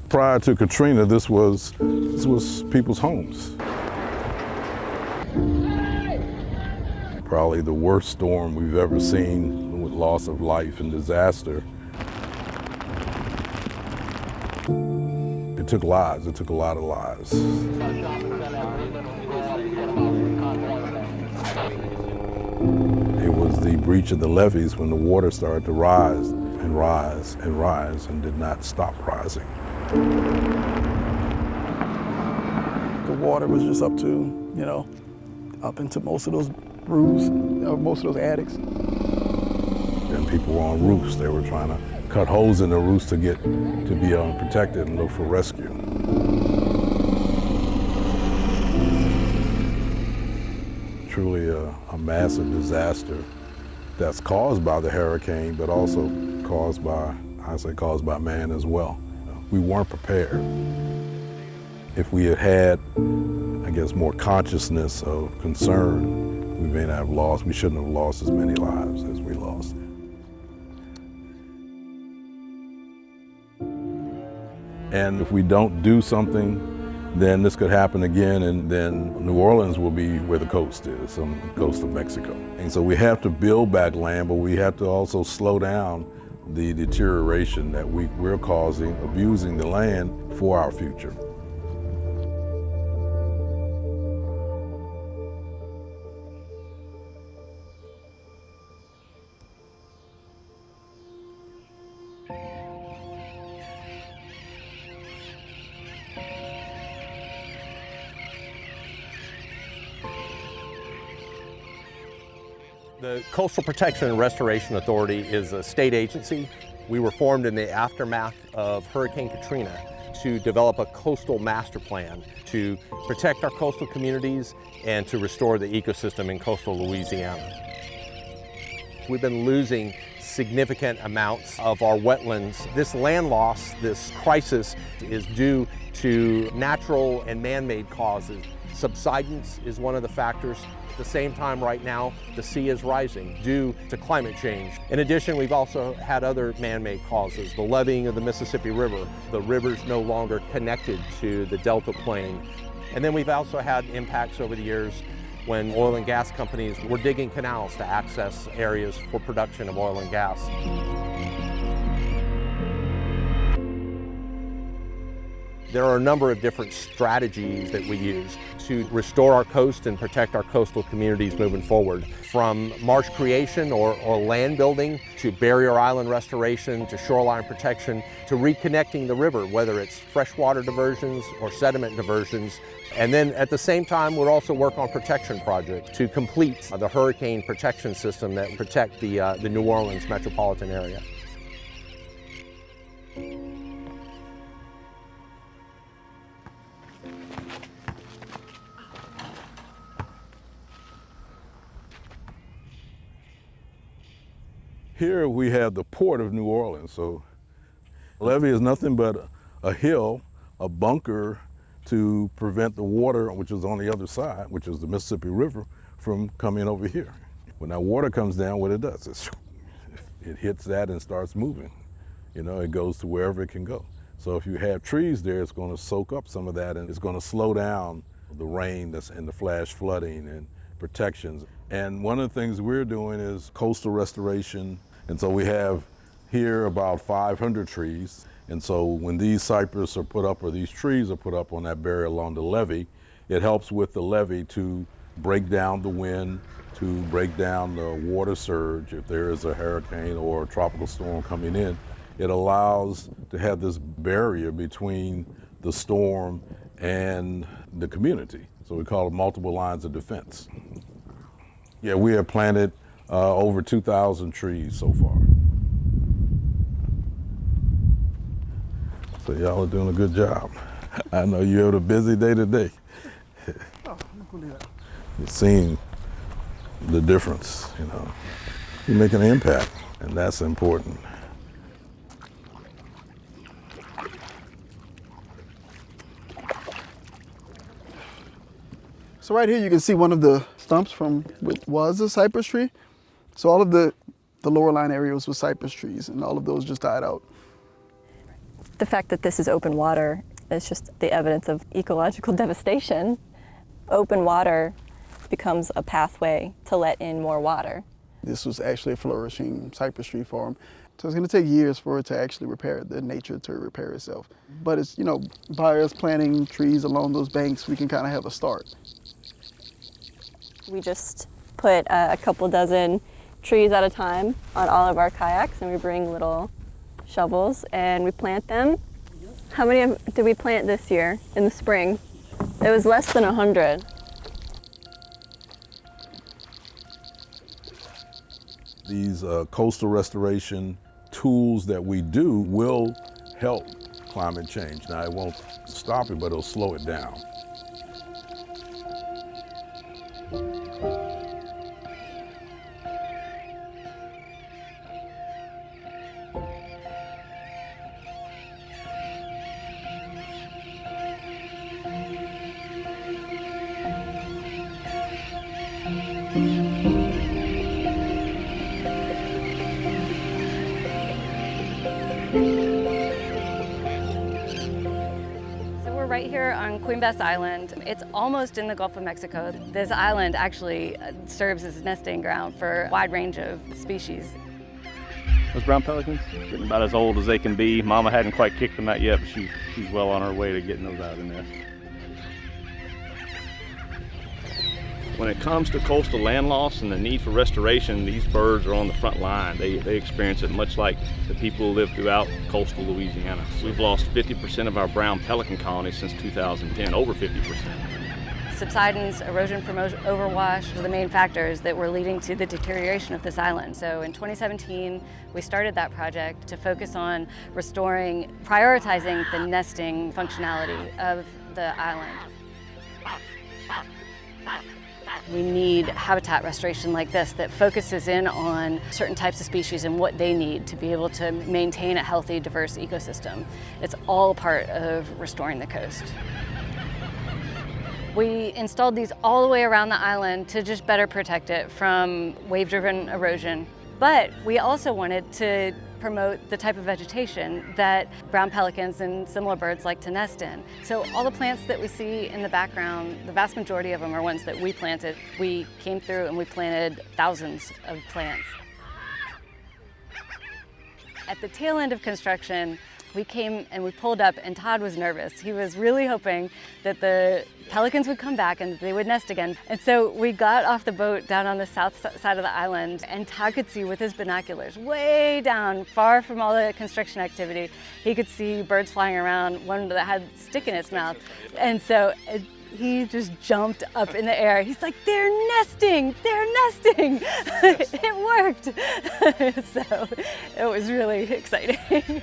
Prior to Katrina, this was people's homes. Probably the worst storm we've ever seen with loss of life and disaster. It took lives, it took a lot of lives. It was the breach of the levees when the water started to rise and rise and rise and did not stop rising. The water was just up to, up into most of those roofs, most of those attics. And people were on roofs. They were trying to cut holes in the roofs to be protected and look for rescue. Truly a massive disaster that's caused by the hurricane, but also caused by man as well. We weren't prepared. If we had, I guess, more consciousness of concern, we may not have lost, we shouldn't have lost as many lives as we lost. And if we don't do something, then this could happen again, and then New Orleans will be where the coast is, on the coast of Mexico. And so we have to build back land, but we have to also slow down the deterioration that we're causing, abusing the land for our future. The Coastal Protection and Restoration Authority is a state agency. We were formed in the aftermath of Hurricane Katrina to develop a coastal master plan to protect our coastal communities and to restore the ecosystem in coastal Louisiana. We've been losing significant amounts of our wetlands. This land loss, this crisis, is due to natural and man-made causes. Subsidence is one of the factors. At the same time, right now, the sea is rising due to climate change. In addition, we've also had other man-made causes. The leveeing of the Mississippi River. The river's no longer connected to the Delta Plain. And then we've also had impacts over the years when oil and gas companies were digging canals to access areas for production of oil and gas. There are a number of different strategies that we use to restore our coast and protect our coastal communities moving forward. From marsh creation or land building, to barrier island restoration, to shoreline protection, to reconnecting the river, whether it's freshwater diversions or sediment diversions. And then at the same time, we'll also work on protection projects to complete the hurricane protection system that protect the New Orleans metropolitan area. Here we have the port of New Orleans. So levee is nothing but a hill, a bunker to prevent the water, which is on the other side, which is the Mississippi River, from coming over here. When that water comes down, what it does is it hits that and starts moving. It goes to wherever it can go. So if you have trees there, it's going to soak up some of that, and it's going to slow down the rain that's in the flash flooding and protections. And one of the things we're doing is coastal restoration. And so we have here about 500 trees. And so when these cypress are put up, or these trees are put up on that barrier along the levee, it helps with the levee to break down the wind, to break down the water surge if there is a hurricane or a tropical storm coming in. It allows to have this barrier between the storm and the community. So we call it multiple lines of defense. Yeah, we have planted over 2,000 trees so far. So y'all are doing a good job. I know you have a busy day today. You're seeing the difference, You're making an impact, and that's important. So right here you can see one of the stumps from what was a cypress tree. So all of the lower line areas was cypress trees, and all of those just died out. The fact that this is open water is just the evidence of ecological devastation. Open water becomes a pathway to let in more water. This was actually a flourishing cypress tree farm. So it's going to take years for it to actually repair, the nature to repair itself. But it's, by us planting trees along those banks, we can kind of have a start. We just put a couple dozen trees at a time on all of our kayaks, and we bring little shovels and we plant them. How many did we plant this year in the spring? It was less than 100. These coastal restoration tools that we do will help climate change. Now, it won't stop it, but it'll slow it down. Right here on Queen Bess Island. It's almost in the Gulf of Mexico. This island actually serves as nesting ground for a wide range of species. Those brown pelicans, getting about as old as they can be. Mama hadn't quite kicked them out yet, but she's well on her way to getting those out of the nest. When it comes to coastal land loss and the need for restoration, these birds are on the front line. They experience it much like the people who live throughout coastal Louisiana. We've lost 50% of our brown pelican colonies since 2010, over 50%. Subsidence, erosion from overwash were the main factors that were leading to the deterioration of this island. So in 2017, we started that project to focus on restoring, prioritizing the nesting functionality of the island. We need habitat restoration like this that focuses in on certain types of species and what they need to be able to maintain a healthy, diverse ecosystem. It's all part of restoring the coast. We installed these all the way around the island to just better protect it from wave-driven erosion. But we also wanted to promote the type of vegetation that brown pelicans and similar birds like to nest in. So all the plants that we see in the background, the vast majority of them are ones that we planted. We came through and we planted thousands of plants. At the tail end of construction, we came and we pulled up and Todd was nervous. He was really hoping that the pelicans would come back and that they would nest again. And so we got off the boat down on the south side of the island and Todd could see with his binoculars way down, far from all the construction activity, he could see birds flying around, one that had a stick in its mouth. And so he just jumped up in the air. He's like, they're nesting, they're nesting. It worked. So it was really exciting.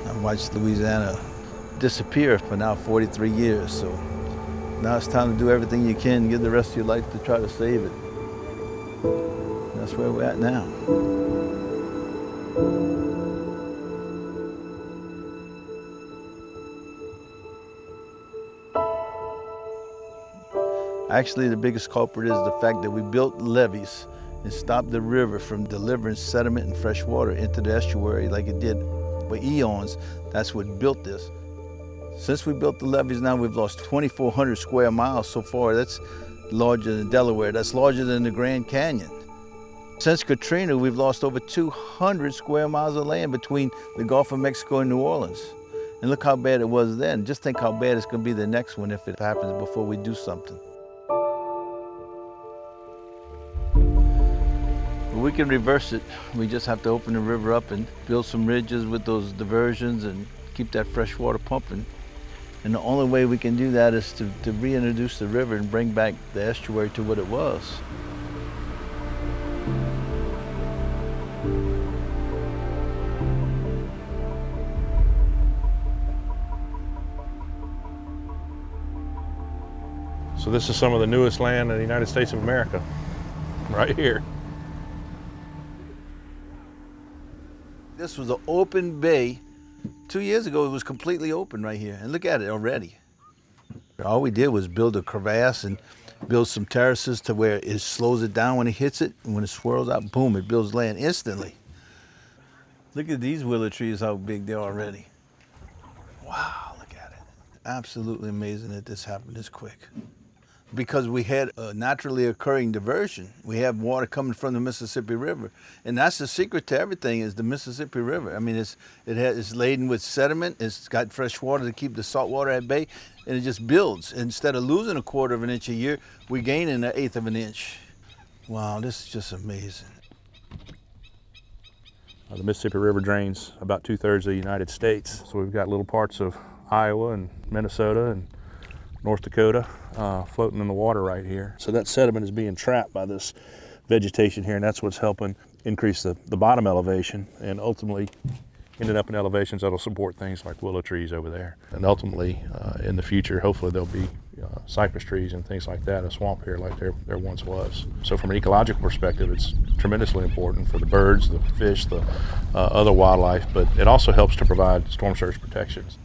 I watched Louisiana disappear for now 43 years, so now it's time to do everything you can, give the rest of your life to try to save it. And that's where we're at now. Actually, the biggest culprit is the fact that we built levees and stopped the river from delivering sediment and fresh water into the estuary like it did for eons. That's what built this. Since we built the levees now, we've lost 2,400 square miles so far. That's larger than Delaware. That's larger than the Grand Canyon. Since Katrina, we've lost over 200 square miles of land between the Gulf of Mexico and New Orleans. And look how bad it was then. Just think how bad it's going to be the next one if it happens before we do something. We can reverse it. We just have to open the river up and build some ridges with those diversions and keep that fresh water pumping. And the only way we can do that is to reintroduce the river and bring back the estuary to what it was. So this is some of the newest land in the United States of America, right here. This was an open bay. 2 years ago, it was completely open right here. And look at it already. All we did was build a crevasse and build some terraces to where it slows it down when it hits it. And when it swirls out, boom, it builds land instantly. Look at these willow trees, how big they are already. Wow, look at it. Absolutely amazing that this happened this quick. Because we had a naturally occurring diversion. We have water coming from the Mississippi River. And that's the secret to everything is the Mississippi River. I mean, it's laden with sediment. It's got fresh water to keep the salt water at bay. And it just builds. Instead of losing 1/4 of an inch a year, we gain an 1/8 of an inch. Wow, this is just amazing. The Mississippi River drains about 2/3 of the United States. So we've got little parts of Iowa and Minnesota and North Dakota floating in the water right here. So that sediment is being trapped by this vegetation here, and that's what's helping increase the bottom elevation and ultimately ended up in elevations that'll support things like willow trees over there. And ultimately, in the future, hopefully there'll be cypress trees and things like that, a swamp here like there once was. So from an ecological perspective, it's tremendously important for the birds, the fish, the other wildlife, but it also helps to provide storm surge protections.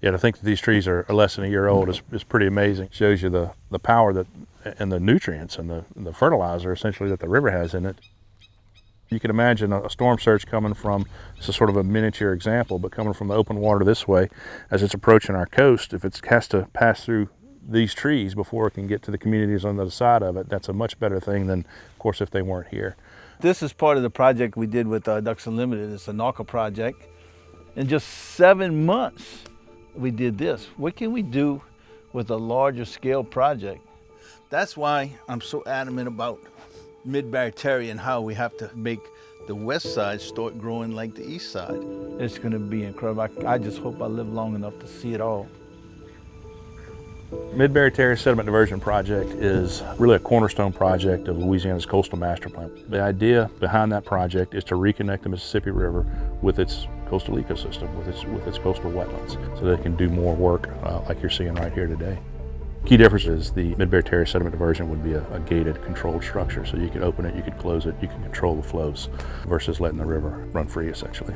Yeah, to think that these trees are less than a year old is pretty amazing. Shows you the power that and the nutrients and the fertilizer essentially that the river has in it. You can imagine a storm surge coming from, this is sort of a miniature example, but coming from the open water this way as it's approaching our coast, if it has to pass through these trees before it can get to the communities on the other side of it, that's a much better thing than, of course, if they weren't here. This is part of the project we did with Ducks Unlimited. It's a NARCA project. In just 7 months, we did this. What can we do with a larger scale project? That's why I'm so adamant about mid-barrier terry and how we have to make the west side start growing like the east side. It's gonna be incredible. I just hope I live long enough to see it all. Mid-barrier terry sediment diversion project is really a cornerstone project of Louisiana's coastal master plan. The idea behind that project is to reconnect the Mississippi River with its coastal ecosystem, with its coastal wetlands, so that it can do more work like you're seeing right here today. Key difference is the mid-barrier terry sediment diversion would be a gated, controlled structure, so you could open it, you could close it, you can control the flows versus letting the river run free, essentially.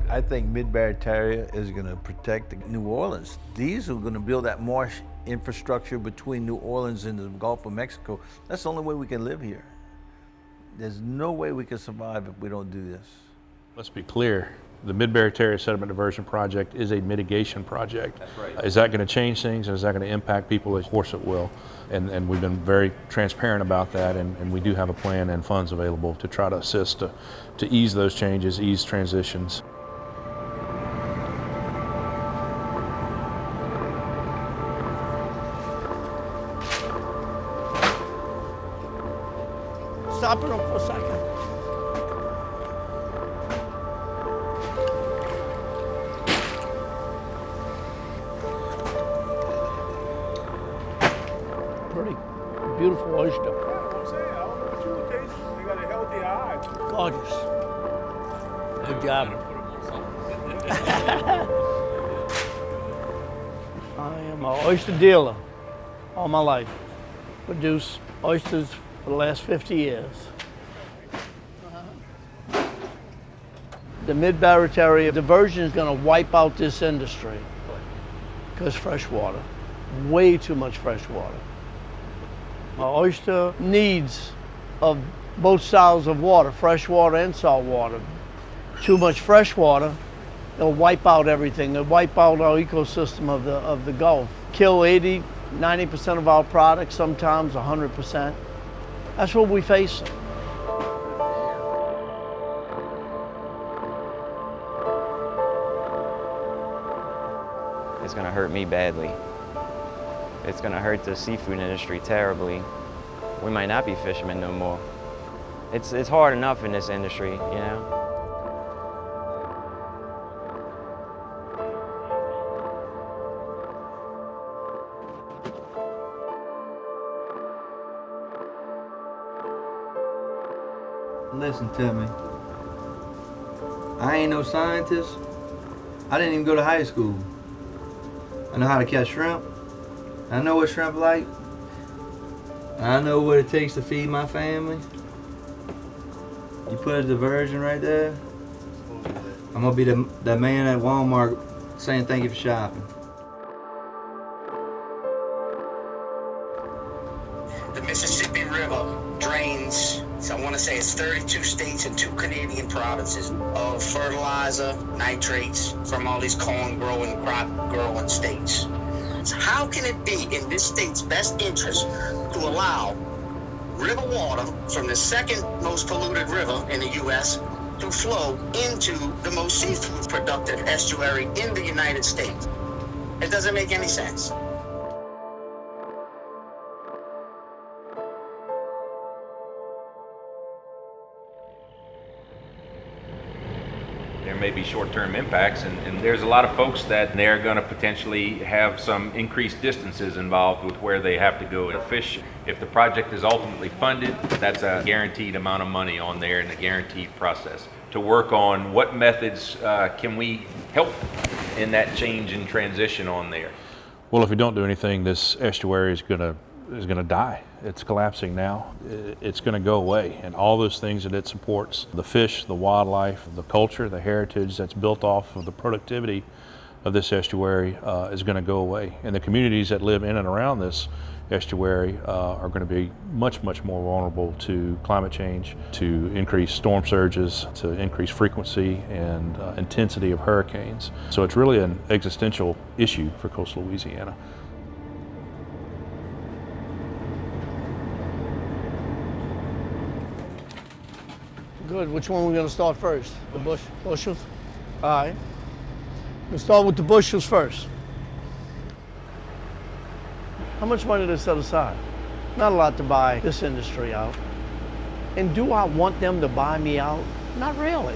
I think mid-barrier terry is going to protect New Orleans. These are going to build that marsh infrastructure between New Orleans and the Gulf of Mexico. That's the only way we can live here. There's no way we can survive if we don't do this. Let's be clear. The mid-barrier terry sediment diversion project is a mitigation project. That's right. Is that going to change things and is that going to impact people? Of course it will. And we've been very transparent about that, and we do have a plan and funds available to try to assist to ease those changes, ease transitions. Stop it up for a second. Pretty beautiful oyster. Yeah, I'm saying, I don't know what you would taste. They got a healthy eye. Gorgeous. Good job. I am an oyster dealer all my life. Produce oysters for the last 50 years. The mid-barrier terry diversion is going to wipe out this industry because fresh water, way too much fresh water. Our oyster needs of both styles of water, fresh water and salt water. Too much fresh water, it'll wipe out everything. It'll wipe out our ecosystem of the Gulf. Kill 80, 90% of our products, sometimes 100%. That's what we face. It's gonna hurt me badly. It's gonna hurt the seafood industry terribly. We might not be fishermen no more. It's hard enough in this industry, you know? Listen to me. I ain't no scientist. I didn't even go to high school. I know how to catch shrimp. I know what shrimp like. I know what it takes to feed my family. You put a diversion right there, I'm gonna be that man at Walmart saying thank you for shopping. The Mississippi River drains, I want to say it's 32 states and 2 Canadian provinces of fertilizer, nitrates from all these corn growing, crop growing states. So how can it be in this state's best interest to allow river water from the second most polluted river in the U.S. to flow into the most seafood productive estuary in the United States? It doesn't make any sense. There may be short-term impacts, and there's a lot of folks that they're going to potentially have some increased distances involved with where they have to go to fish. If the project is ultimately funded, that's a guaranteed amount of money on there and a guaranteed process to work on what methods can we help in that change and transition on there. Well, if we don't do anything, this estuary is going to die. It's collapsing now. It's going to go away, and all those things that it supports, the fish, the wildlife, the culture, the heritage that's built off of the productivity of this estuary is going to go away. And the communities that live in and around this estuary are going to be much, much more vulnerable to climate change, to increased storm surges, to increased frequency and intensity of hurricanes. So it's really an existential issue for coastal Louisiana. Good. Which one are we going to start first? The bushels? All right. We'll start with the bushels first. How much money do they set aside? Not a lot to buy this industry out. And do I want them to buy me out? Not really.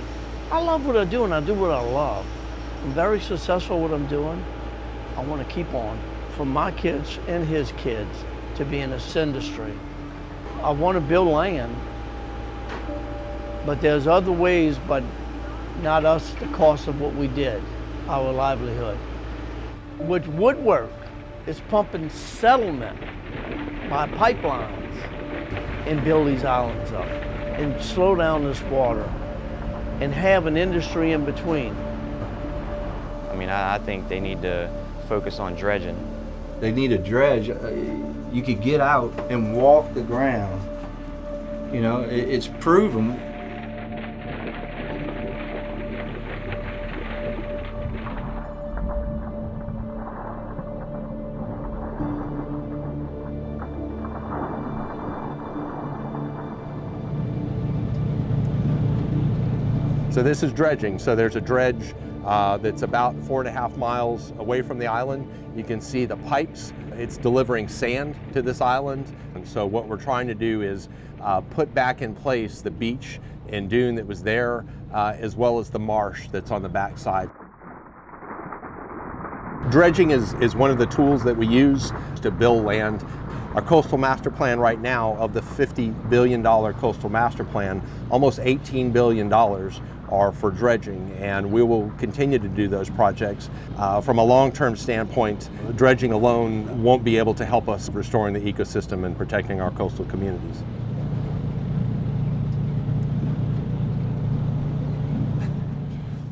I love what I do, and I do what I love. I'm very successful at what I'm doing. I want to keep on for my kids and his kids to be in this industry. I want to build land, but there's other ways, but not us, the cost of what we did, our livelihood. With woodwork, it's pumping settlement by pipelines and build these islands up and slow down this water and have an industry in between. I mean, I think they need to focus on dredging. They need a dredge. You could get out and walk the ground. You know, it's proven. So this is dredging. So there's a dredge that's about 4.5 miles away from the island. You can see the pipes. It's delivering sand to this island. And so what we're trying to do is put back in place the beach and dune that was there, as well as the marsh that's on the backside. Dredging is one of the tools that we use to build land. Our coastal master plan right now, of the $50 billion coastal master plan, almost $18 billion are for dredging, and we will continue to do those projects. From a long-term standpoint, dredging alone won't be able to help us restoring the ecosystem and protecting our coastal communities.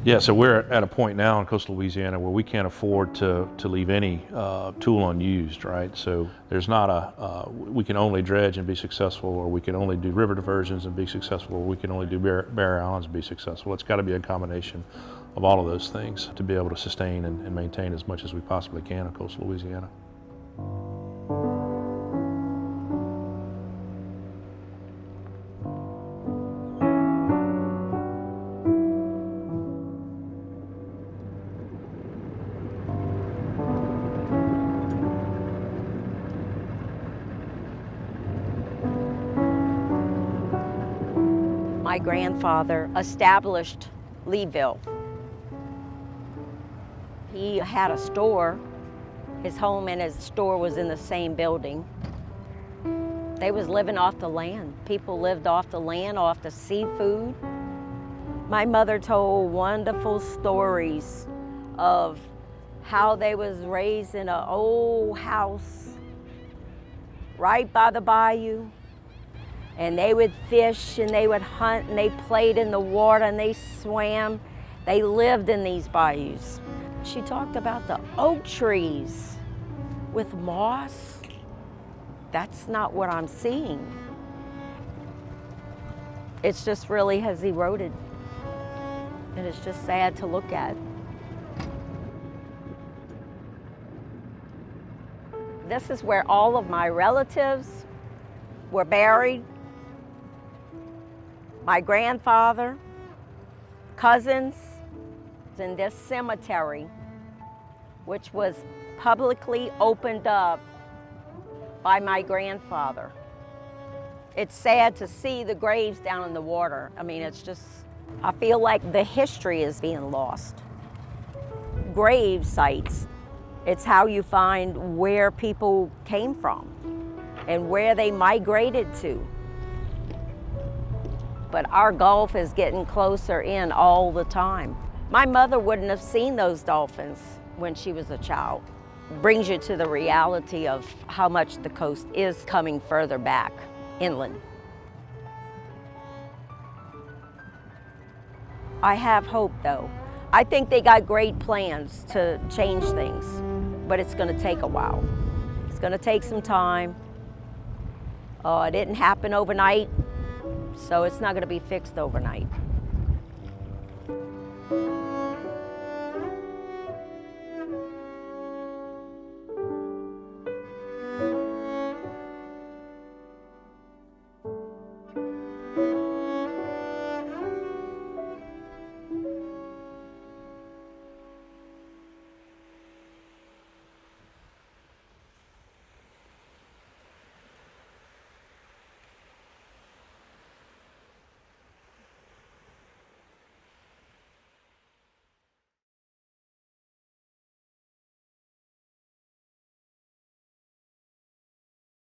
Yeah, so we're at a point now in coastal Louisiana where we can't afford to leave any tool unused, right? So there's not we can only dredge and be successful, or we can only do river diversions and be successful, or we can only do barrier islands and be successful. It's got to be a combination of all of those things to be able to sustain and maintain as much as we possibly can in coastal Louisiana. My grandfather established Leeville. He had a store. His home and his store was in the same building. They was living off the land. People lived off the land, off the seafood. My mother told wonderful stories of how they was raised in an old house right by the bayou. And they would fish and they would hunt and they played in the water and they swam. They lived in these bayous. She talked about the oak trees with moss. That's not what I'm seeing. It's just really has eroded. And it's just sad to look at. This is where all of my relatives were buried. My grandfather, cousins, in this cemetery, which was publicly opened up by my grandfather. It's sad to see the graves down in the water. I mean, it's just, I feel like the history is being lost. Grave sites, it's how you find where people came from and where they migrated to. But our Gulf is getting closer in all the time. My mother wouldn't have seen those dolphins when she was a child. Brings you to the reality of how much the coast is coming further back inland. I have hope though. I think they got great plans to change things, but it's gonna take a while. It's gonna take some time. It didn't happen overnight, so it's not gonna be fixed overnight.